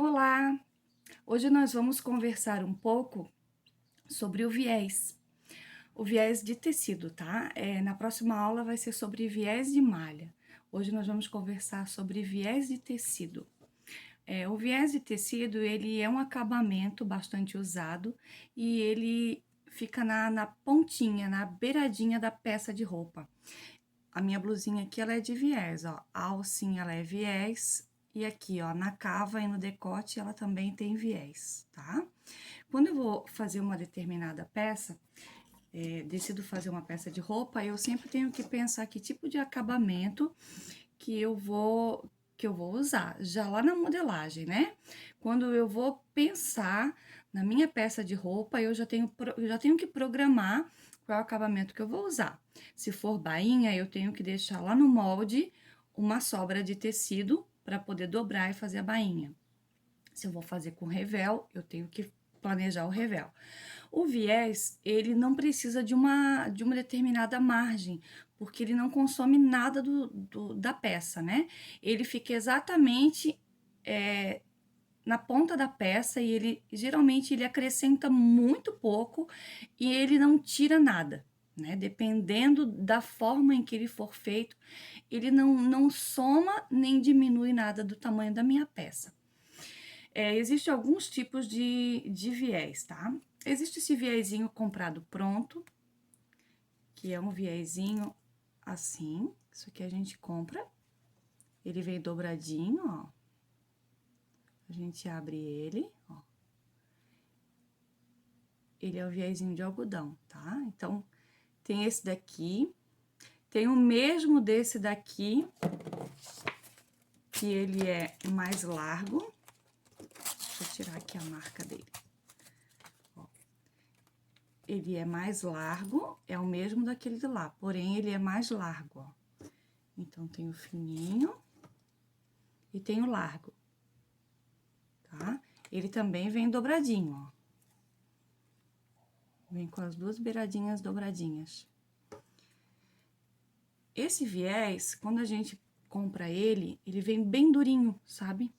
Olá! Hoje nós vamos conversar um pouco sobre o viés de tecido, tá? Na próxima aula vai ser sobre viés de malha. Hoje nós vamos conversar sobre viés de tecido. O viés de tecido, ele é um acabamento bastante usado e ele fica na pontinha, na beiradinha da peça de roupa. A minha blusinha aqui, ela é de viés, ó. A alcinha, ela é viés. E aqui, ó, na cava e no decote, ela também tem viés, tá? Quando eu vou fazer uma determinada peça, decido fazer uma peça de roupa, eu sempre tenho que pensar que tipo de acabamento que eu vou usar, já lá na modelagem, né? Quando eu vou pensar na minha peça de roupa, eu já tenho que programar qual é o acabamento que eu vou usar. Se for bainha, eu tenho que deixar lá no molde uma sobra de tecido para poder dobrar e fazer a bainha. Se eu vou fazer com revel, eu tenho que planejar o revel. O viés, ele não precisa de uma determinada margem, porque ele não consome nada da peça, né? Ele fica exatamente na ponta da peça e geralmente ele acrescenta muito pouco e ele não tira nada, né? Dependendo da forma em que ele for feito, ele não soma nem diminui nada do tamanho da minha peça. Existem alguns tipos de viés, tá? Existe esse viésinho comprado pronto, que é um viésinho assim. Isso aqui a gente compra. Ele vem dobradinho, ó. A gente abre ele, ó. Ele é o viésinho de algodão, tá? Então, tem esse daqui. Tem o mesmo desse daqui, que ele é mais largo. Deixa eu tirar aqui a marca dele. Ele é mais largo, é o mesmo daquele de lá, porém ele é mais largo, ó. Então, tem o fininho e tem o largo, tá? Ele também vem dobradinho, ó. Vem com as duas beiradinhas dobradinhas. Esse viés, quando a gente compra ele vem bem durinho, sabe?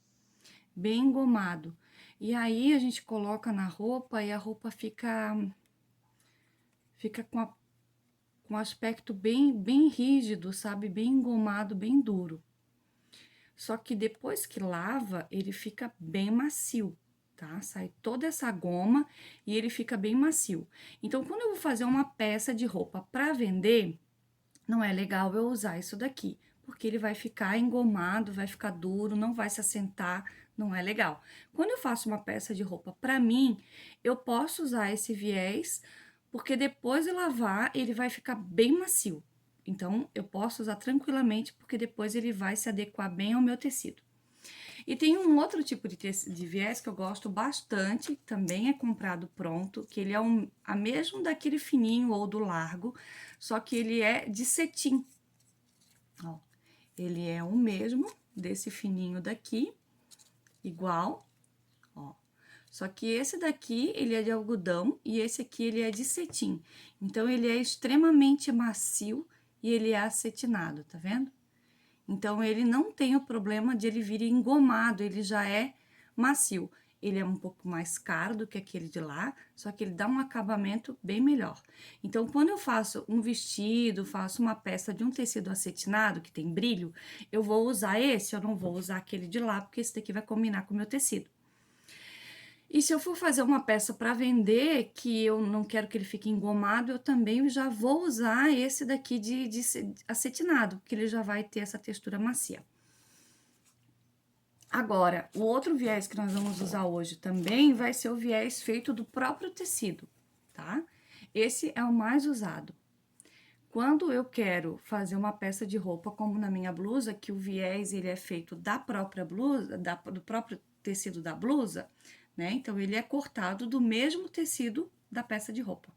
Bem engomado. E aí, a gente coloca na roupa e a roupa fica com um aspecto bem rígido, sabe? Bem engomado, bem duro. Só que depois que lava, ele fica bem macio, tá? Sai toda essa goma e ele fica bem macio. Então, quando eu vou fazer uma peça de roupa para vender, não é legal eu usar isso daqui, porque ele vai ficar engomado, vai ficar duro, não vai se assentar, não é legal. Quando eu faço uma peça de roupa para mim, eu posso usar esse viés, porque depois de lavar, ele vai ficar bem macio. Então, eu posso usar tranquilamente, porque depois ele vai se adequar bem ao meu tecido. E tem um outro tipo de viés que eu gosto bastante, também é comprado pronto, que ele é a mesmo daquele fininho ou do largo, só que ele é de cetim. Ó, ele é o mesmo desse fininho daqui, igual, ó. Só que esse daqui, ele é de algodão e esse aqui, ele é de cetim. Então, ele é extremamente macio e ele é acetinado, tá vendo? Então, ele não tem o problema de ele vir engomado, ele já é macio. Ele é um pouco mais caro do que aquele de lá, só que ele dá um acabamento bem melhor. Então, quando eu faço um vestido, faço uma peça de um tecido acetinado, que tem brilho, eu vou usar esse, eu não vou usar aquele de lá, porque esse daqui vai combinar com o meu tecido. E se eu for fazer uma peça para vender, que eu não quero que ele fique engomado, eu também já vou usar esse daqui de acetinado, que ele já vai ter essa textura macia. Agora, o outro viés que nós vamos usar hoje também vai ser o viés feito do próprio tecido, tá? Esse é o mais usado. Quando eu quero fazer uma peça de roupa, como na minha blusa, que o viés ele é feito da própria blusa, do próprio tecido da blusa, né? Então, ele é cortado do mesmo tecido da peça de roupa.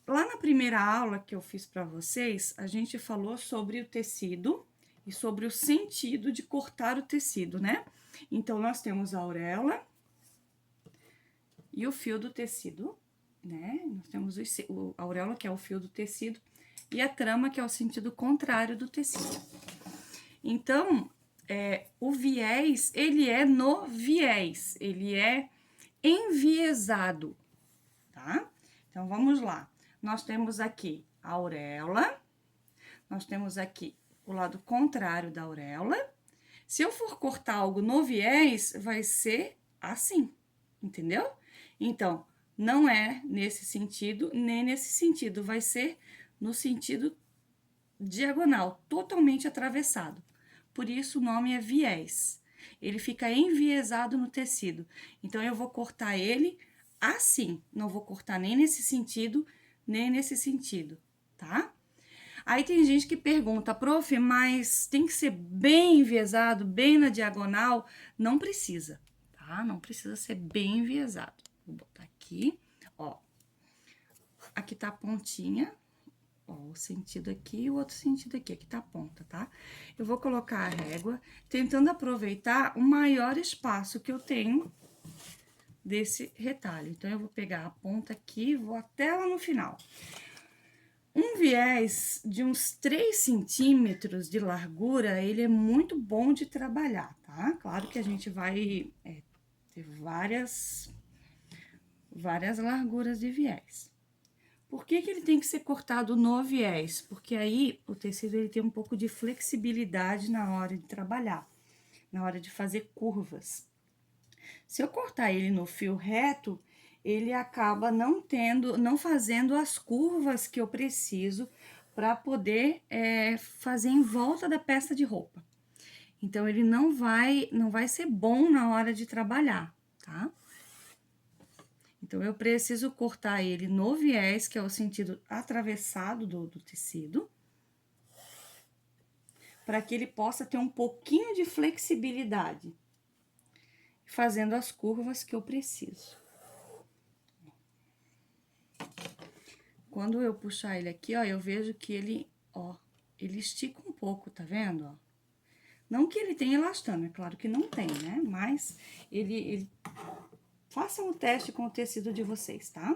Lá na primeira aula que eu fiz para vocês, a gente falou sobre o tecido e sobre o sentido de cortar o tecido, né? Então, nós temos a auréola e o fio do tecido, né? Nós temos a auréola, que é o fio do tecido, e a trama, que é o sentido contrário do tecido. Então, o viés, ele é no viés, ele é enviesado, tá? Então, vamos lá. Nós temos aqui a auréola, nós temos aqui o lado contrário da auréola. Se eu for cortar algo no viés, vai ser assim, entendeu? Então, não é nesse sentido, nem nesse sentido, vai ser no sentido diagonal, totalmente atravessado. Por isso o nome é viés. Ele fica enviesado no tecido. Então, eu vou cortar ele assim, não vou cortar nem nesse sentido, nem nesse sentido, tá? Aí tem gente que pergunta, prof, mas tem que ser bem enviesado, bem na diagonal? Não precisa, tá? Não precisa ser bem enviesado. Vou botar aqui, ó. Aqui tá a pontinha, ó, o sentido aqui e o outro sentido aqui, aqui tá a ponta, tá? Eu vou colocar a régua, tentando aproveitar o maior espaço que eu tenho desse retalho. Então, eu vou pegar a ponta aqui e vou até lá no final. Um viés de uns 3 centímetros de largura, ele é muito bom de trabalhar, tá? Claro que a gente vai ter várias larguras de viés. Por que ele tem que ser cortado no viés? Porque aí o tecido ele tem um pouco de flexibilidade na hora de trabalhar, na hora de fazer curvas. Se eu cortar ele no fio reto, ele acaba não fazendo as curvas que eu preciso para poder fazer em volta da peça de roupa. Então, ele não vai ser bom na hora de trabalhar, tá? Então, eu preciso cortar ele no viés, que é o sentido atravessado do tecido, para que ele possa ter um pouquinho de flexibilidade, fazendo as curvas que eu preciso. Quando eu puxar ele aqui, ó, eu vejo que ele, ó, ele estica um pouco, tá vendo, ó? Não que ele tenha elastano, é claro que não tem, né? Mas ele... Façam o teste com o tecido de vocês, tá?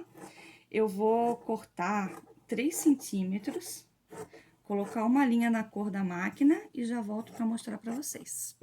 Eu vou cortar 3 centímetros, colocar uma linha na cor da máquina e já volto pra mostrar pra vocês.